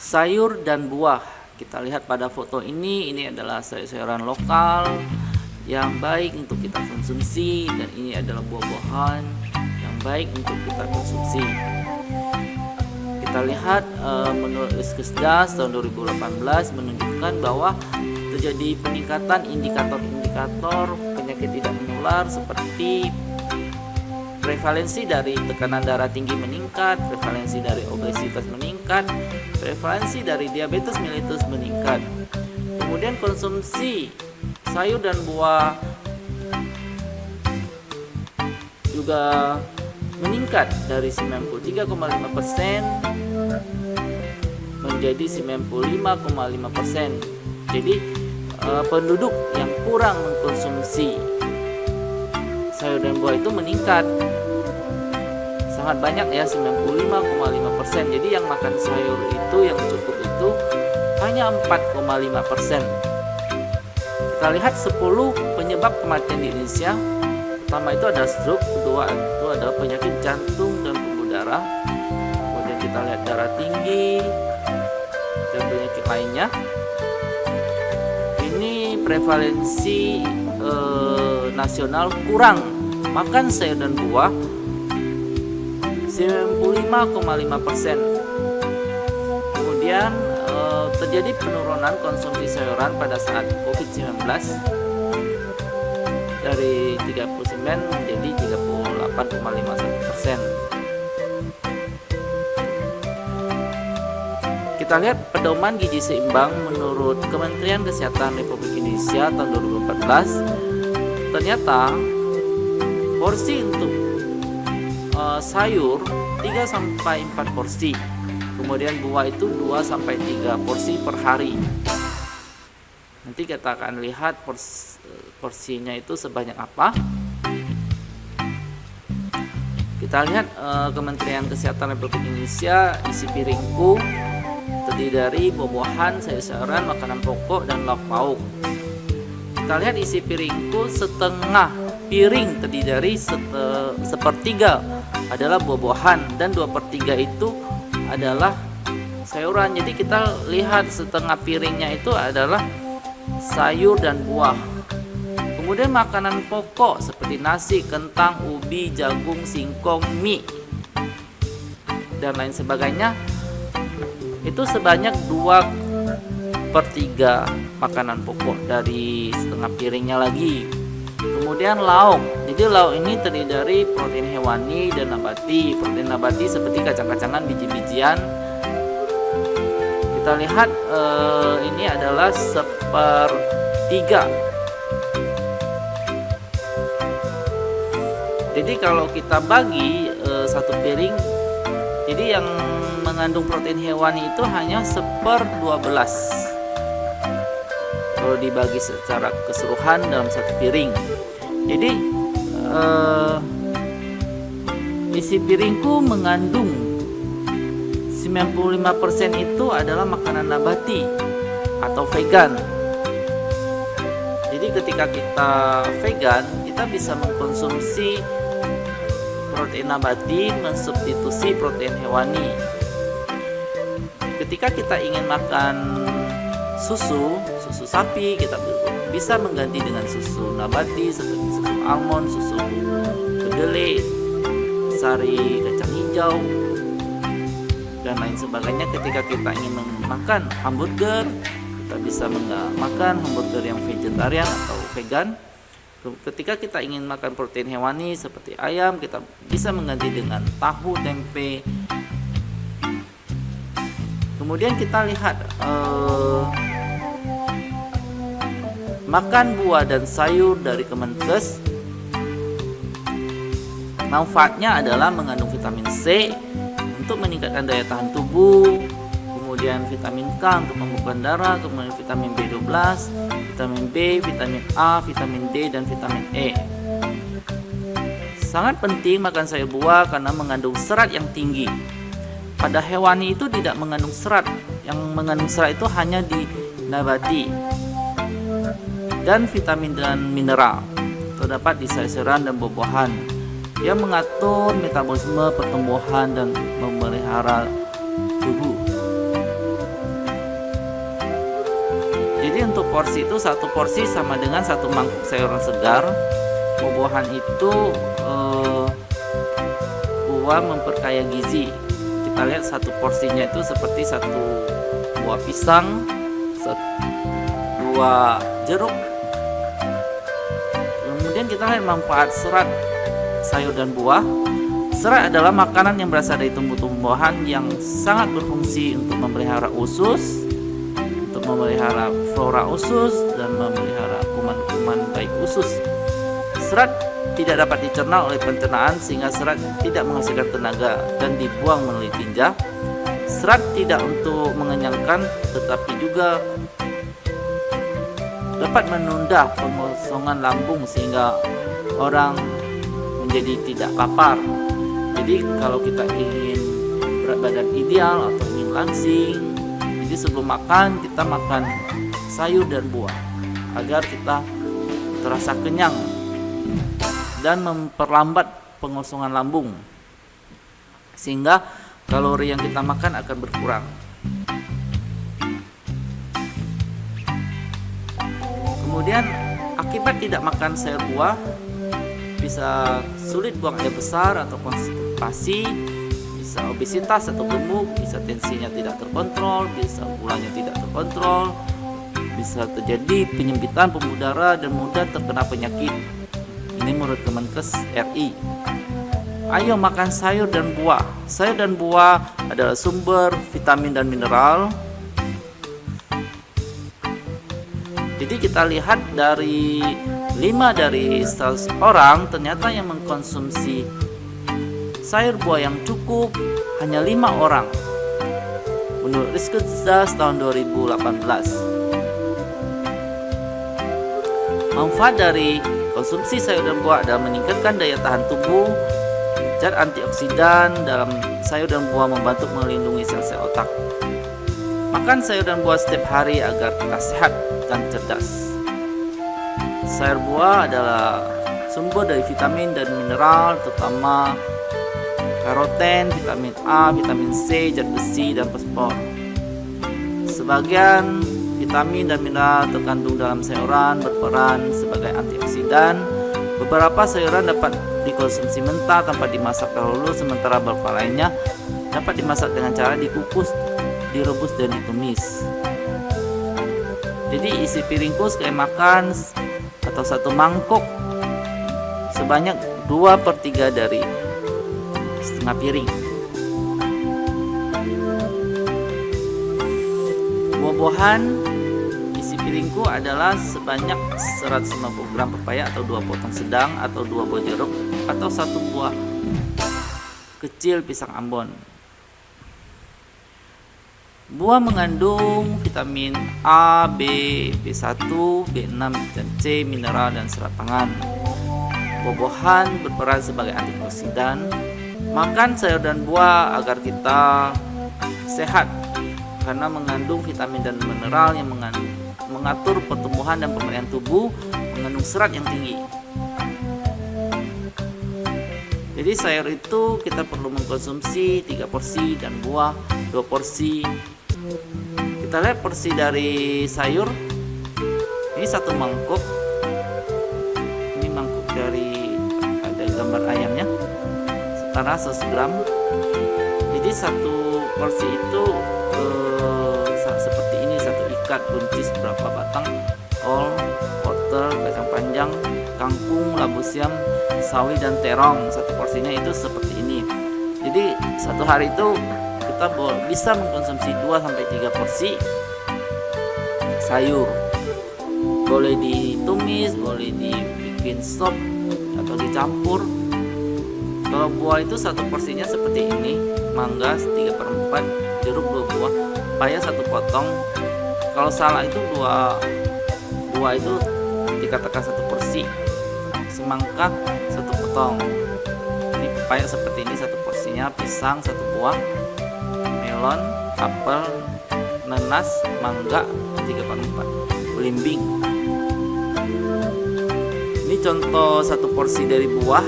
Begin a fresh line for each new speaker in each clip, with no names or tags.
sayur dan buah. Kita lihat pada foto ini adalah sayur-sayuran lokal yang baik untuk kita konsumsi, dan ini adalah buah-buahan yang baik untuk kita konsumsi. Kita lihat menurut Riskesdas tahun 2018 menunjukkan bahwa terjadi peningkatan indikator-indikator penyakit tidak menular seperti prevalensi dari tekanan darah tinggi meningkat, prevalensi dari obesitas meningkat, prevalensi dari diabetes mellitus meningkat. Kemudian konsumsi sayur dan buah juga meningkat dari 93,5% menjadi 95,5%. Jadi penduduk yang kurang mengkonsumsi sayur dan buah itu meningkat sangat banyak ya, 95,5%. Jadi yang makan sayur itu yang cukup itu hanya 4,5%. Kita lihat 10 penyebab kematian di Indonesia. Pertama itu ada stroke, kedua itu ada penyakit jantung dan pembuluh darah. Kemudian kita lihat darah tinggi dan penyakit lainnya. Ini prevalensi nasional kurang makan sayur dan buah 95,5%. Kemudian terjadi penurunan konsumsi sayuran pada saat COVID-19 dari 39 menjadi 38,51%. Kita lihat pedoman gizi seimbang menurut Kementerian Kesehatan Republik Indonesia tahun 2014. Ternyata porsi untuk sayur 3-4 porsi. Kemudian buah itu 2-3 porsi per hari. Nanti kita akan lihat porsinya itu sebanyak apa. Kita lihat Kementerian Kesehatan Republik Indonesia, isi piringku terdiri dari buah-buahan, sayur-sayuran, makanan pokok, dan lauk pauk. Kita lihat isi piringku, setengah piring terdiri dari sepertiga adalah buah-buahan dan 2/3 itu adalah sayuran. Jadi kita lihat setengah piringnya itu adalah sayur dan buah. Kemudian makanan pokok seperti nasi, kentang, ubi, jagung, singkong, mie, dan lain sebagainya itu sebanyak 2/3 makanan pokok dari setengah piringnya lagi. Kemudian lauk. Jadi lauk ini terdiri dari protein hewani dan nabati. Protein nabati seperti kacang-kacangan, biji-bijian. Kita lihat ini adalah 1/3. Jadi kalau kita bagi satu piring, jadi yang mengandung protein hewani itu hanya 1/12 kalau dibagi secara keseluruhan dalam satu piring. Jadi isi piringku mengandung 95% itu adalah makanan nabati atau vegan. Jadi ketika kita vegan, kita bisa mengkonsumsi protein nabati mensubstitusi protein hewani. Ketika kita ingin makan susu sapi, kita bisa mengganti dengan susu nabati seperti susu almond, susu kedelai, sari kacang hijau, dan lain sebagainya. Ketika kita ingin makan hamburger, kita bisa makan hamburger yang vegetarian atau vegan. Ketika kita ingin makan protein hewani seperti ayam, kita bisa mengganti dengan tahu, tempe. Kemudian kita lihat makan buah dan sayur dari Kemenkes. Manfaatnya adalah mengandung vitamin C untuk meningkatkan daya tahan tubuh, kemudian vitamin K untuk pembukaan darah, kemudian vitamin B12, vitamin B, vitamin A, vitamin D, dan vitamin E. Sangat penting makan sayur buah karena mengandung serat yang tinggi. Pada hewani itu tidak mengandung serat. Yang mengandung serat itu hanya di nabati. Dan vitamin dan mineral terdapat di sayur-sayuran dan buah-buahan yang mengatur metabolisme, pertumbuhan, dan memelihara tubuh. porsi itu, satu porsi sama dengan satu mangkuk sayuran segar. Buah-buahan itu buah memperkaya gizi. Kita lihat satu porsinya itu seperti satu buah pisang, dua jeruk. Kemudian kita lihat manfaat serat sayur dan buah. Serat adalah makanan yang berasal dari tumbuh-tumbuhan yang sangat berfungsi untuk memelihara usus, untuk memelihara flora usus, dan memelihara kuman-kuman baik usus. Serat tidak dapat dicerna oleh pencernaan sehingga serat tidak menghasilkan tenaga dan dibuang melalui tinja. Serat tidak untuk mengenyangkan tetapi juga dapat menunda pengosongan lambung sehingga orang menjadi tidak lapar. Jadi kalau kita ingin berat badan ideal atau ingin langsing, jadi sebelum makan kita makan sayur dan buah agar kita terasa kenyang dan memperlambat pengosongan lambung sehingga kalori yang kita makan akan berkurang. Kemudian akibat tidak makan sayur buah bisa sulit buang air besar atau konstipasi, bisa obesitas atau gemuk, bisa tensinya tidak terkontrol, bisa gulanya tidak terkontrol, bisa terjadi penyempitan pembuluh darah dan mudah terkena penyakit. Ini menurut Kemenkes RI. Ayo makan sayur dan buah. Sayur dan buah adalah sumber vitamin dan mineral. Jadi kita lihat dari 5 dari 100 orang ternyata yang mengkonsumsi sayur buah yang cukup hanya 5 orang. Menurut riset tahun 2018. Manfaat dari konsumsi sayur dan buah adalah meningkatkan daya tahan tubuh. Zat antioksidan dalam sayur dan buah membantu melindungi sel-sel otak. Makan sayur dan buah setiap hari agar kita sehat dan cerdas. Sayur buah adalah sumber dari vitamin dan mineral, terutama karoten, vitamin A, vitamin C, zat besi, dan fosfor. Sebagian vitamin dan mineral terkandung dalam sayuran berperan sebagai antioksidan. Beberapa sayuran dapat dikonsumsi mentah tanpa dimasak dahulu, sementara beberapa lainnya dapat dimasak dengan cara dikukus, direbus, dan ditumis. Jadi isi piringku sekali makan atau satu mangkuk sebanyak 2/3 dari setengah piring. Buah-buahan isi piringku adalah sebanyak 150 gram pepaya atau 2 potong sedang atau 2 buah jeruk atau 1 buah kecil pisang Ambon. Buah mengandung vitamin A, B, B1, B6, dan C, mineral dan serat pangan. Buah-buahan berperan sebagai antioksidan. Makan sayur dan buah agar kita sehat karena mengandung vitamin dan mineral yang mengatur pertumbuhan dan pemberian tubuh, mengandung serat yang tinggi. Jadi sayur itu kita perlu mengkonsumsi 3 porsi dan buah 2 porsi. Kita lihat porsi dari sayur. Ini 1 mangkuk. Ini mangkuk dari ada gambar ayamnya. Setara 100 gram. Jadi 1 porsi itu seperti ini, 1 ikat buncis berapa batang kol, wortel, kacang panjang, kangkung, labu siam, sawi, dan terong. 1 porsinya itu seperti ini. Jadi 1 hari itu kita bisa mengkonsumsi 2-3 porsi sayur. Boleh ditumis, boleh dibikin sop atau dicampur. Kalau buah itu 1 porsinya seperti ini. Mangga 3/4, jeruk 2 buah, pepaya 1 potong. Kalau salak itu 2 buah itu dikatakan 1 porsi. Semangka 1 potong. Ini pepaya seperti ini 1 porsinya. Pisang 1 buah, melon, apel, nanas, mangga 3/4, belimbing. Ini contoh 1 porsi dari buah.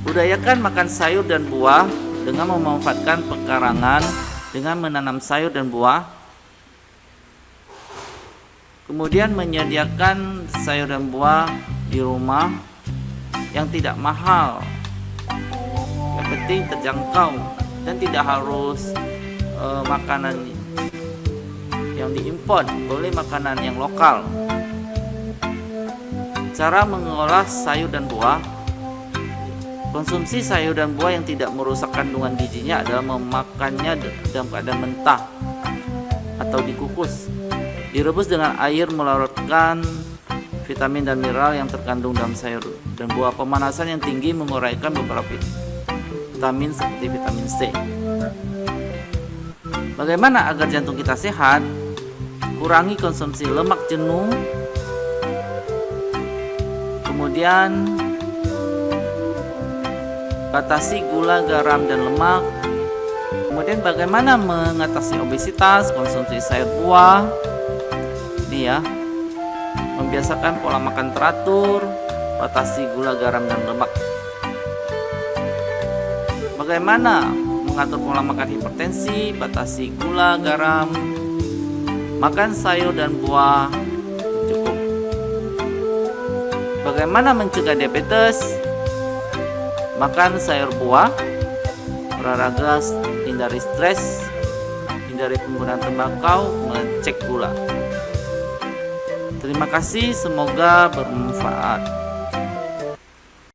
Budayakan makan sayur dan buah dengan memanfaatkan pekarangan dengan menanam sayur dan buah, kemudian menyediakan sayur dan buah di rumah yang tidak mahal, yang penting terjangkau dan tidak harus makanan yang diimpor, boleh makanan yang lokal. Cara mengolah sayur dan buah. Konsumsi sayur dan buah yang tidak merusak kandungan gizinya adalah memakannya dalam keadaan mentah atau dikukus, direbus dengan air melarutkan vitamin dan mineral yang terkandung dalam sayur dan buah. Pemanasan yang tinggi menguraikan beberapa vitamin seperti vitamin C. Bagaimana agar jantung kita sehat? Kurangi konsumsi lemak jenuh, kemudian batasi gula, garam, dan lemak. Kemudian bagaimana mengatasi obesitas? Konsumsi sayur buah. Ini ya, membiasakan pola makan teratur, batasi gula, garam, dan lemak. Bagaimana mengatur pola makan hipertensi? Batasi gula, garam, makan sayur dan buah cukup. Bagaimana mencegah diabetes? Makan sayur buah, olahraga, hindari stres, hindari penggunaan tembakau, mengecek gula. Terima kasih, semoga bermanfaat.